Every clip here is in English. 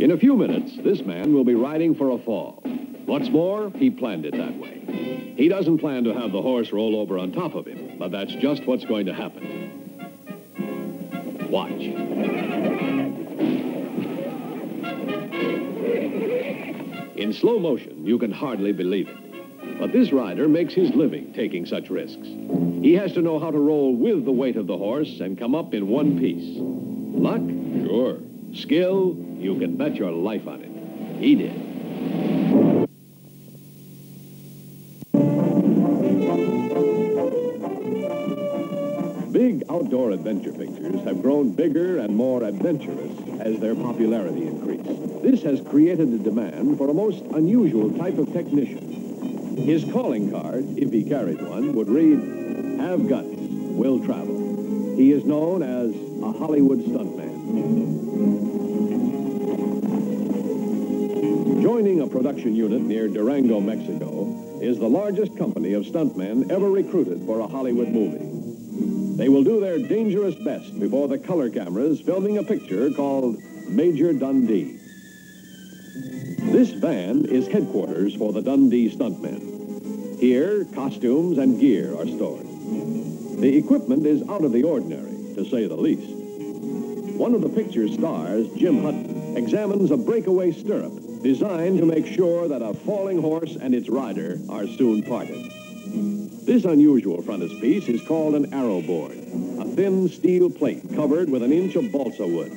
In a few minutes, this man will be riding for a fall. What's more, he planned it that way. He doesn't plan to have the horse roll over on top of him, but that's just what's going to happen. Watch. In slow motion, you can hardly believe it. But this rider makes his living taking such risks. He has to know how to roll with the weight of the horse and come up in one piece. Luck? Sure. Skill? You can bet your life on it. He did. Big outdoor adventure pictures have grown bigger and more adventurous as their popularity increased. This has created a demand for a most unusual type of technician. His calling card, if he carried one, would read, "Have guts, will travel." He is known as a Hollywood stuntman. Joining a production unit near Durango, Mexico, is the largest company of stuntmen ever recruited for a Hollywood movie. They will do their dangerous best before the color cameras filming a picture called Major Dundee. This van is headquarters for the Dundee stuntmen. Here, costumes and gear are stored. The equipment is out of the ordinary, to say the least. One of the picture's stars, Jim Hutton, examines a breakaway stirrup designed to make sure that a falling horse and its rider are soon parted. This unusual frontispiece is called an arrow board, a thin steel plate covered with an inch of balsa wood.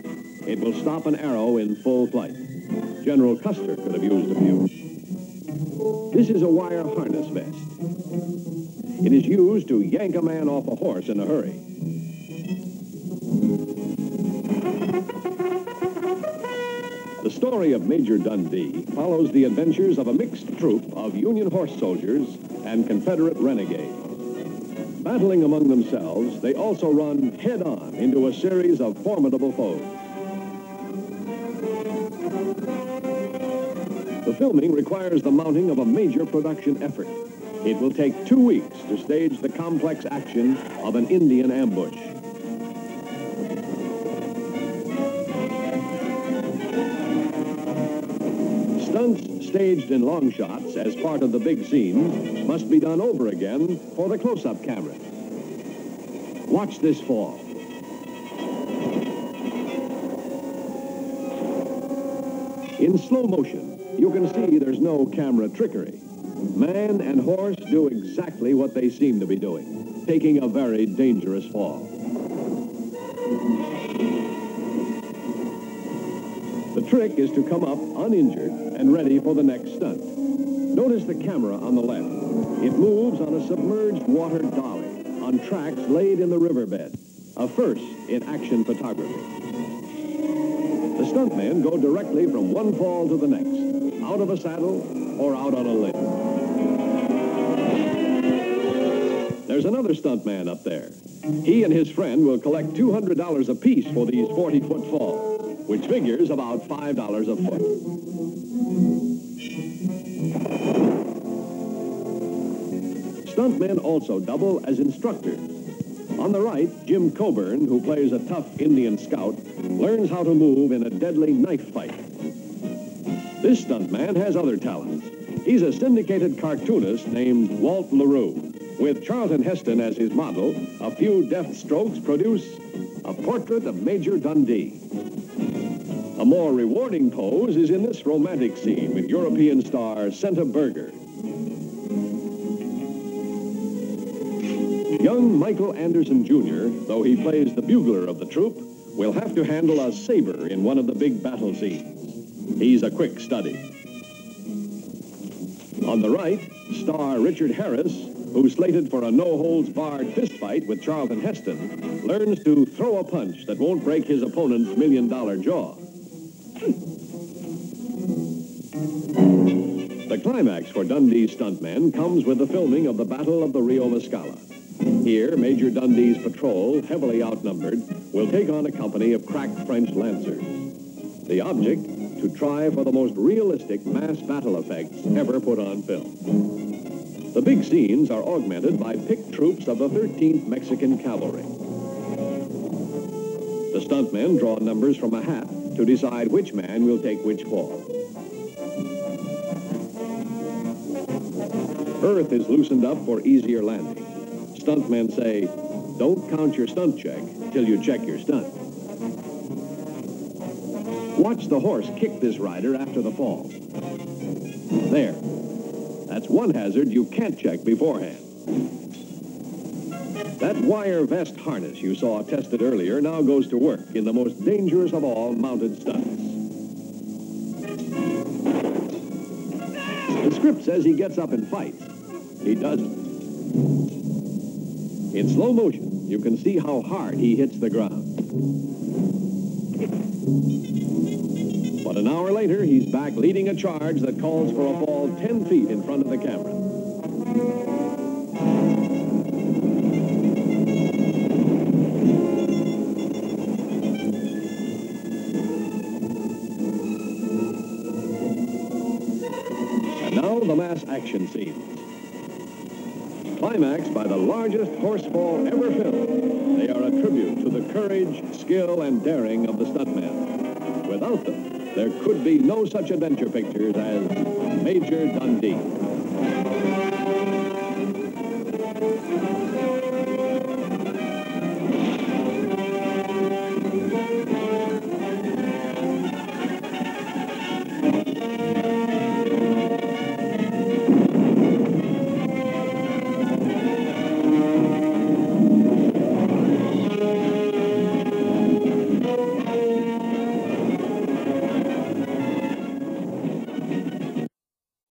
It will stop an arrow in full flight. General Custer could have used a few. This is a wire harness vest. It is used to yank a man off a horse in a hurry. The story of Major Dundee follows the adventures of a mixed troop of Union horse soldiers and Confederate renegades. Battling among themselves, they also run head-on into a series of formidable foes. The filming requires the mounting of a major production effort. It will take 2 weeks to stage the complex action of an Indian ambush. Stunts staged in long shots as part of the big scenes must be done over again for the close-up camera. Watch this fall. In slow motion, you can see there's no camera trickery. Man and horse do exactly what they seem to be doing, taking a very dangerous fall. The trick is to come up uninjured and ready for the next stunt. Notice the camera on the left. It moves on a submerged water dolly on tracks laid in the riverbed, a first in action photography. The stuntmen go directly from one fall to the next, out of a saddle or out on a limb. There's another stuntman up there. He and his friend will collect $200 apiece for these 40-foot falls, which figures about $5 a foot. Stuntmen also double as instructors. On the right, Jim Coburn, who plays a tough Indian scout, learns how to move in a deadly knife fight. This stuntman has other talents. He's a syndicated cartoonist named Walt LaRue. With Charlton Heston as his model, a few deft strokes produce a portrait of Major Dundee. A more rewarding pose is in this romantic scene with European star Senta Berger. Young Michael Anderson Jr., though he plays the bugler of the troupe, will have to handle a saber in one of the big battle scenes. He's a quick study. On the right, star Richard Harris, who's slated for a no-holds-barred fistfight with Charlton Heston, learns to throw a punch that won't break his opponent's million-dollar jaw. The climax for Dundee's stuntmen comes with the filming of the Battle of the Rio Mescala. Here, Major Dundee's patrol, heavily outnumbered, will take on a company of crack French lancers. The object, to try for the most realistic mass battle effects ever put on film. The big scenes are augmented by picked troops of the 13th Mexican Cavalry. The stuntmen draw numbers from a hat to decide which man will take which fall. Earth is loosened up for easier landing. Stuntmen say, don't count your stunt check till you check your stunt. Watch the horse kick this rider after the fall. There. That's one hazard you can't check beforehand. That wire vest harness you saw tested earlier now goes to work in the most dangerous of all mounted stunts. The script says he gets up and fights. He doesn't. In slow motion, you can see how hard he hits the ground. But an hour later, he's back leading a charge that calls for a fall 10 feet in front of the camera. And now the mass action scenes. Climaxed by the largest horse fall ever filmed, they are a tribute to the courage, skill, and daring of the stuntmen. Without them, there could be no such adventure pictures as Major Dundee.